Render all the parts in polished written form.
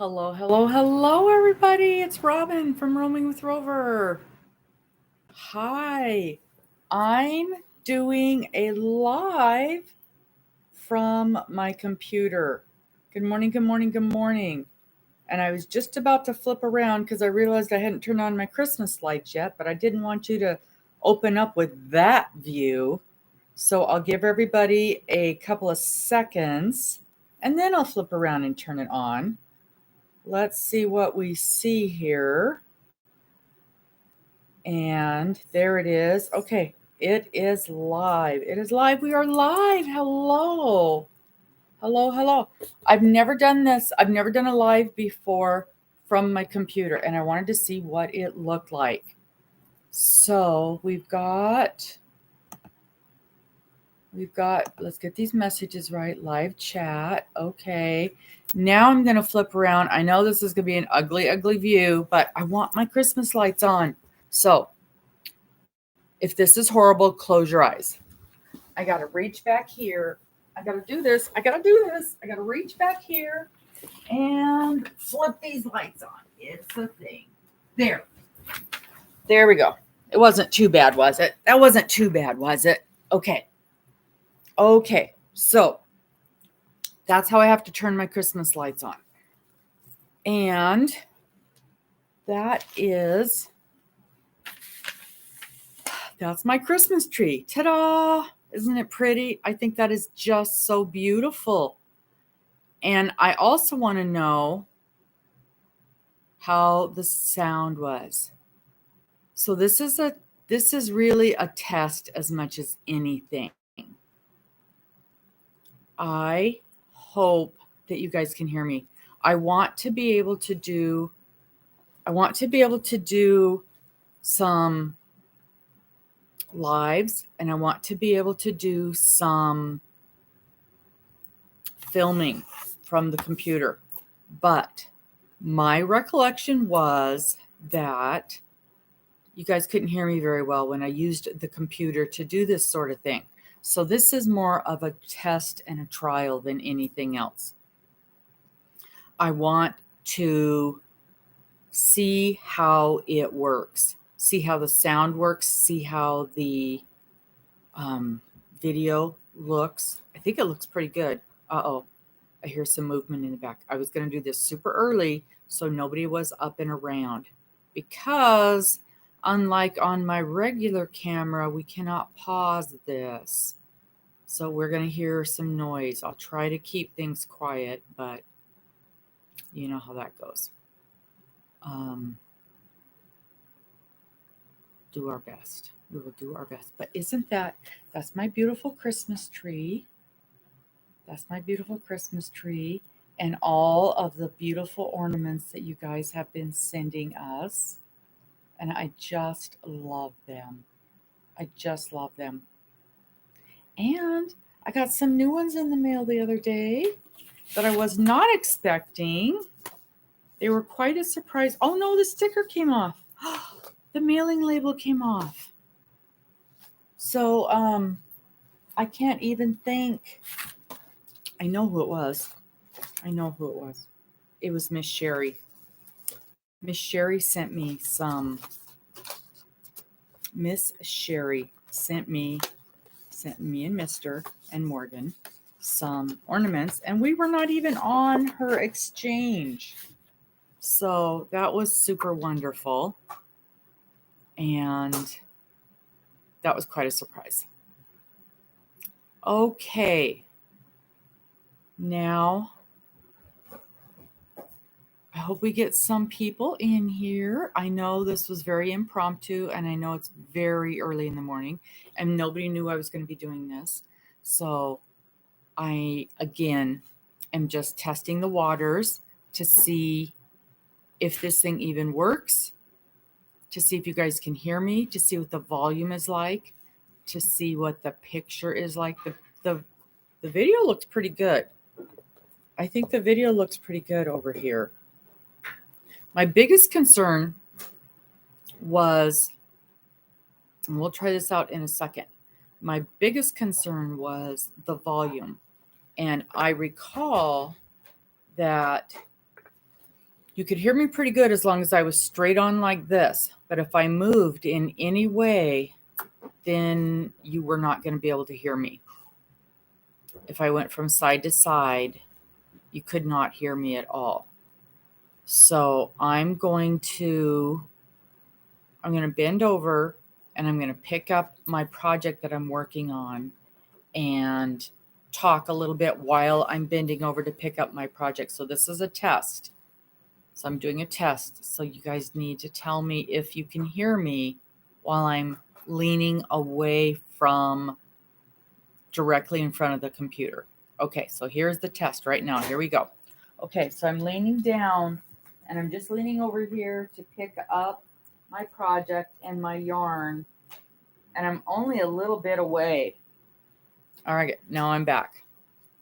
Hello, hello, hello, everybody. It's Robin from Roaming with Rover. Hi, I'm doing a live from my computer. Good morning, good morning, good morning. And I was just about to flip around because I realized I hadn't turned on my Christmas lights yet, but I didn't want you to open up with that view. So I'll give everybody a couple of seconds and then I'll flip around and turn it on. Let's see what we see here. And there it is. Okay, it is live. It is live. We are live. Hello. Hello, hello. I've never done this. I've never done a live before from my computer, and I wanted to see what it looked like. So we've got, let's get these messages right. Live chat. Okay. Now I'm going to flip around. I know this is going to be an ugly, ugly view, but I want my Christmas lights on. So if this is horrible, close your eyes. I got to reach back here. I got to do this. I got to reach back here and flip these lights on. It's a thing. There we go. It wasn't too bad, was it? That wasn't too bad, was it? Okay. So that's how I have to turn my Christmas lights on. And that's my Christmas tree. Ta-da! Isn't it pretty? I think that is just so beautiful. And I also want to know how the sound was. So this is really a test as much as anything. I hope that you guys can hear me. I want to be able to do some lives, and I want to be able to do some filming from the computer. But my recollection was that you guys couldn't hear me very well when I used the computer to do this sort of thing. So this is more of a test and a trial than anything else. I want to see how it works, see how the sound works, see how the video looks. I think it looks pretty good. Uh-oh, I hear some movement in the back. I was going to do this super early so nobody was up and around, because unlike on my regular camera, we cannot pause this. So we're going to hear some noise. I'll try to keep things quiet, but you know how that goes. Do our best. We will do our best. But that's my beautiful Christmas tree. That's my beautiful Christmas tree. And all of the beautiful ornaments that you guys have been sending us. And I just love them. I just love them. And I got some new ones in the mail the other day that I was not expecting. They were quite a surprise. Oh no, the sticker came off. The mailing label came off. So I can't even think. I know who it was. It was Miss Sherry. Miss Sherry sent me some. Miss Sherry sent me and Mr. and Morgan some ornaments, and we were not even on her exchange. So that was super wonderful. And that was quite a surprise. Okay. Now, I hope we get some people in here. I know this was very impromptu, and I know it's very early in the morning, and nobody knew I was going to be doing this. So I, again, am just testing the waters to see if this thing even works, to see if you guys can hear me, to see what the volume is like, to see what the picture is like. The video looks pretty good. I think the video looks pretty good over here. My biggest concern was, and we'll try this out in a second, my biggest concern was the volume. And I recall that You could hear me pretty good as long as I was straight on like this. But if I moved in any way, then you were not going to be able to hear me. If I went from side to side, you could not hear me at all. So I'm going to bend over and I'm going to pick up my project that I'm working on and talk a little bit while I'm bending over to pick up my project. So this is a test. So I'm doing a test. So you guys need to tell me if you can hear me while I'm leaning away from directly in front of the computer. Okay, so here's the test right now. Here we go. Okay, so I'm leaning down and I'm just leaning over here to pick up my project and my yarn. And I'm only a little bit away. All right, now I'm back.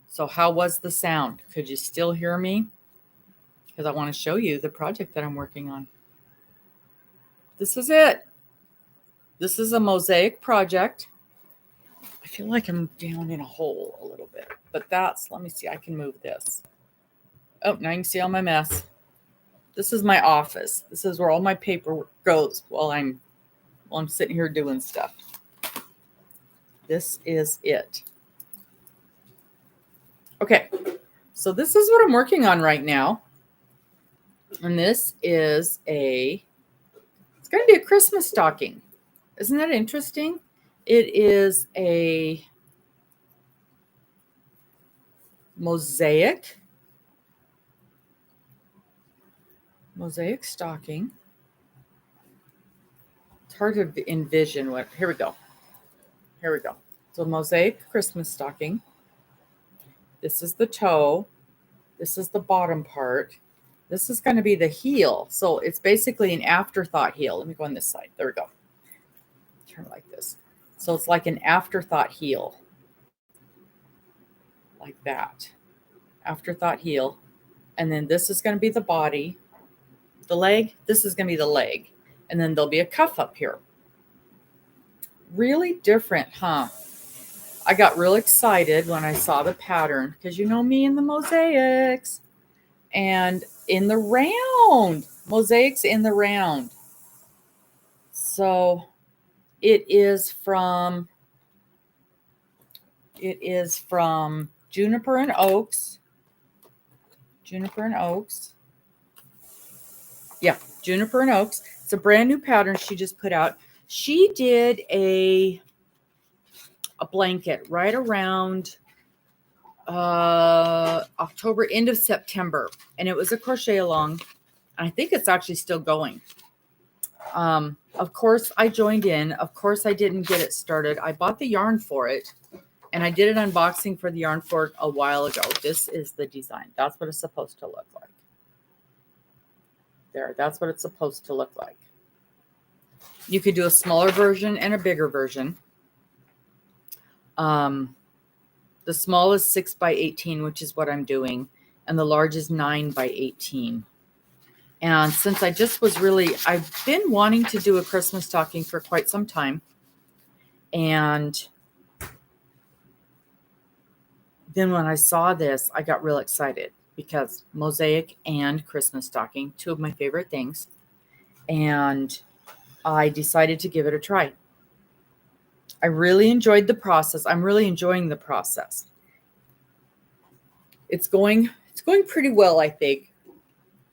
So how was the sound? Could you still hear me? Because I want to show you the project that I'm working on. This is it. This is a mosaic project. I feel like I'm down in a hole a little bit, but let me see, I can move this. Oh, now you can see all my mess. This is my office. This is where all my paperwork goes while I'm sitting here doing stuff. This is it. Okay, so this is what I'm working on right now. And this is it's going to be a Christmas stocking. Isn't that interesting? It is a mosaic stocking. It's hard to envision what. Here we go. So mosaic Christmas stocking. This is the toe. This is the bottom part. This is going to be the heel. So it's basically an afterthought heel. Let me go on this side. There we go. Turn it like this. So it's like an afterthought heel. Like that. Afterthought heel. And then this is going to be the body. The leg. This is going to be the leg. And then there'll be a cuff up here. Really different, huh? I got real excited when I saw the pattern because you know me and the mosaics. And in the round. Mosaics in the round. So it is from Juniper and Oaks. Juniper and Oaks. Yeah, Juniper and Oaks. It's a brand new pattern she just put out. She did a blanket right around October, end of September. And it was a crochet along. I think it's actually still going. Of course, I joined in. Of course, I didn't get it started. I bought the yarn for it. And I did an unboxing for the yarn for it a while ago. This is the design. That's what it's supposed to look like. There, that's what it's supposed to look like. You could do a smaller version and a bigger version. The small is 6 by 18, which is what I'm doing. And the large is 9 by 18. And since I've been wanting to do a Christmas stocking for quite some time. And then when I saw this, I got real excited because mosaic and Christmas stocking, two of my favorite things. And I decided to give it a try. I really enjoyed the process. I'm really enjoying the process. It's going pretty well, I think.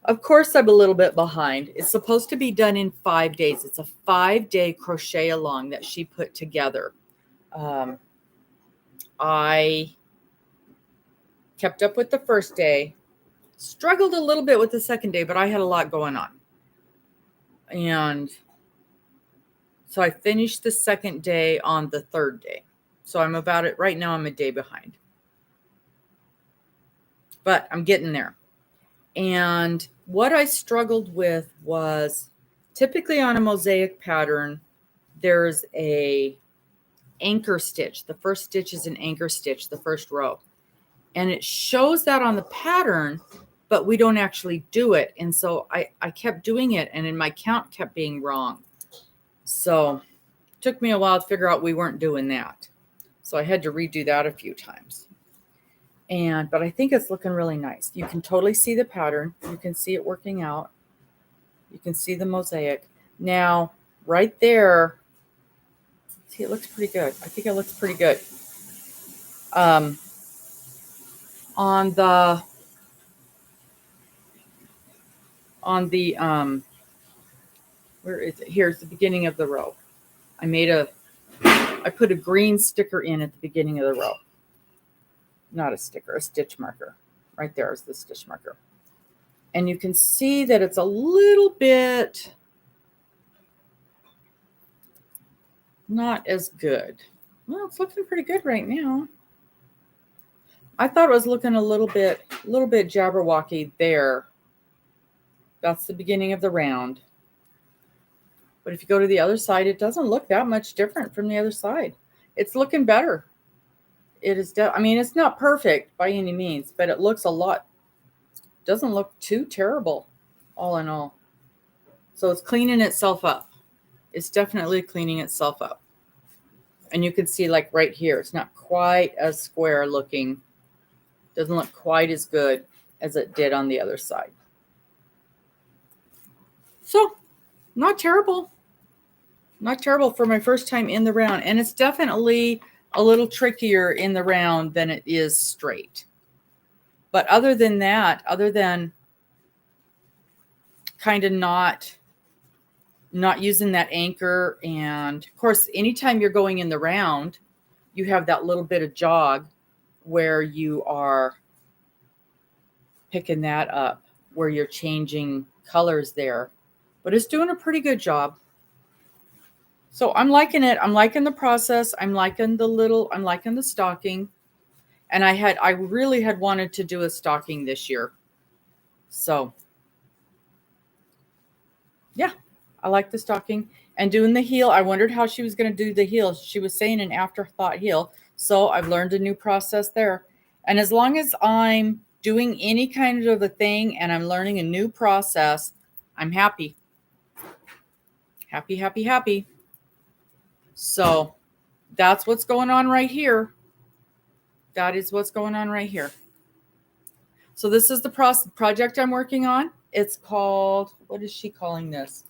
Of course, I'm a little bit behind. It's supposed to be done in 5 days. It's a 5-day crochet along that she put together. I kept up with the first day, struggled a little bit with the second day, but I had a lot going on. And so I finished the second day on the third day. So I'm about it. Right now, I'm a day behind. But I'm getting there. And what I struggled with was typically on a mosaic pattern, there's a anchor stitch. The first stitch is an anchor stitch, the first row. And it shows that on the pattern, but we don't actually do it. And so I kept doing it, and then my count kept being wrong. So it took me a while to figure out we weren't doing that. So I had to redo that a few times. But I think it's looking really nice. You can totally see the pattern. You can see it working out. You can see the mosaic. Now, right there, see, it looks pretty good. I think it looks pretty good. Um, on the where is it? Here's the beginning of the row. I put a green sticker in at the beginning of the row. Not a sticker, a stitch marker. Right there is the stitch marker. And you can see that it's a little bit not as good. Well, it's looking pretty good right now. I thought it was looking a little bit jabberwocky there. That's the beginning of the round. But if you go to the other side, it doesn't look that much different from the other side. It's looking better. It is, I mean, it's not perfect by any means, but it looks a lot, doesn't look too terrible, all in all. So it's cleaning itself up. It's definitely cleaning itself up. And you can see, like right here, it's not quite as square looking. Doesn't look quite as good as it did on the other side. So, not terrible. Not terrible for my first time in the round. And it's definitely a little trickier in the round than it is straight. But other than that, other than kind of not using that anchor, and of course, anytime you're going in the round, you have that little bit of jog where you are picking that up, where you're changing colors there. But it's doing a pretty good job. So I'm liking it. I'm liking the process. I'm liking the stocking. And I really had wanted to do a stocking this year. So yeah, I like the stocking. And doing the heel, I wondered how she was going to do the heel. She was saying an afterthought heel. So I've learned a new process there. And as long as I'm doing any kind of a thing and I'm learning a new process, I'm happy. Happy, happy, happy. So that's what's going on right here. That is what's going on right here. So this is the project I'm working on. It's called, what is she calling this?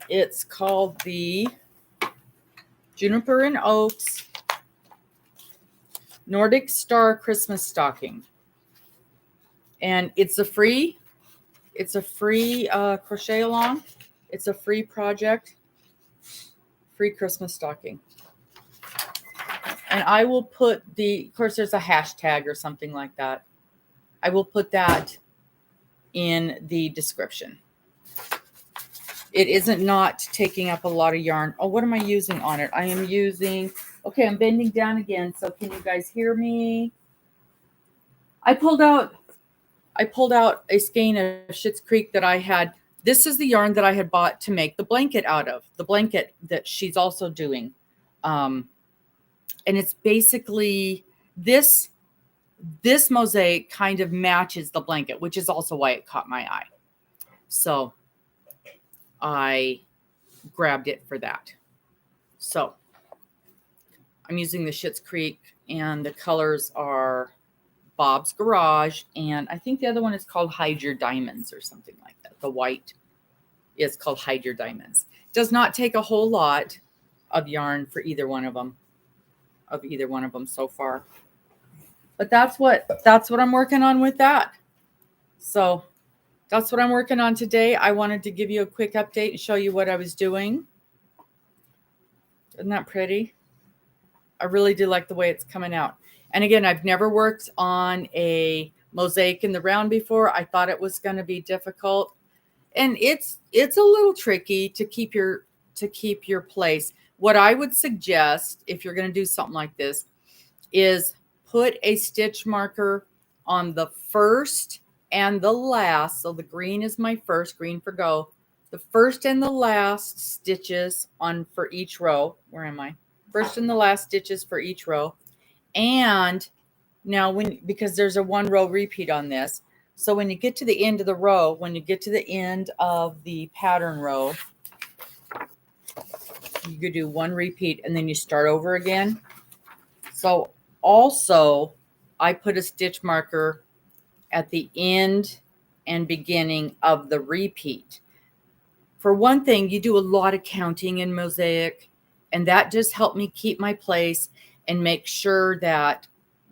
It's called the Juniper and Oaks Nordic Star Christmas Stocking. And it's a free crochet along. It's a free project, free Christmas stocking. And I will put of course, there's a hashtag or something like that. I will put that in the description. It isn't not taking up a lot of yarn. Oh, what am I using on it? I am using, okay, I'm bending down again. So can you guys hear me? I pulled out a skein of Schitt's Creek that I had. This is the yarn that I had bought to make the blanket out of, the blanket that she's also doing. And it's basically this mosaic kind of matches the blanket, which is also why it caught my eye. So I grabbed it for that. So I'm using the Schitt's Creek, and the colors are Bob's Garage, and I think the other one is called Hide Your Diamonds or something like that. The white is called Hide Your Diamonds. Does not take a whole lot of yarn for either one of them so far. But that's what I'm working on with that. So that's what I'm working on today. I wanted to give you a quick update and show you what I was doing. Isn't that pretty? I really do like the way it's coming out. And again, I've never worked on a mosaic in the round before. I thought it was going to be difficult. And it's a little tricky to keep your place. What I would suggest if you're going to do something like this is put a stitch marker on the first and the last. So the green is my first, green for go. The first and the last stitches for each row. Where am I? First and the last stitches for each row. And now because there's a 1 row repeat on this. So when you get to the end of the row, when you get to the end of the pattern row, you could do 1 repeat and then you start over again. So also I put a stitch marker at the end and beginning of the repeat. For one thing, you do a lot of counting in mosaic, and that just helped me keep my place and make sure that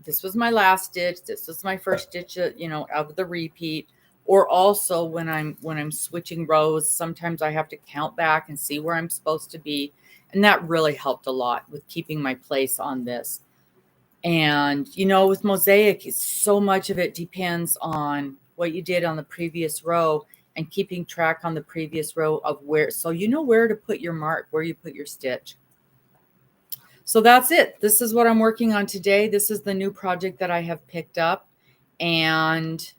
this was my last stitch, this was my first stitch, of the repeat. Or also when I'm switching rows, sometimes I have to count back and see where I'm supposed to be, and that really helped a lot with keeping my place on this. And with mosaic, so much of it depends on what you did on the previous row and keeping track on the previous row of where, so you know where to put your mark, where you put your stitch. So that's it. This is what I'm working on today. This is the new project that I have picked up. And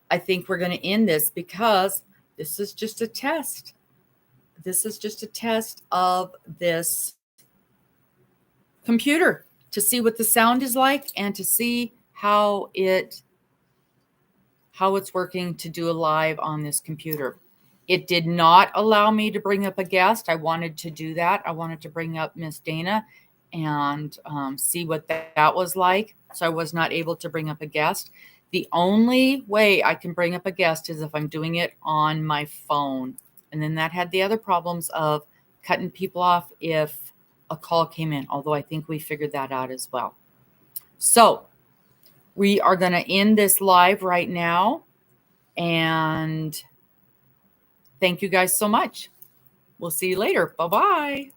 I think we're going to end this because this is just a test. This is just a test of this computer to see what the sound is like and to see how it's working to do a live on this computer. It did not allow me to bring up a guest. I wanted to do that. I wanted to bring up Miss Dana and see what that was like. So I was not able to bring up a guest. The only way I can bring up a guest is if I'm doing it on my phone. And then that had the other problems of cutting people off if a call came in, although I think we figured that out as well. So we are going to end this live right now. And thank you guys so much. We'll see you later. Bye-bye.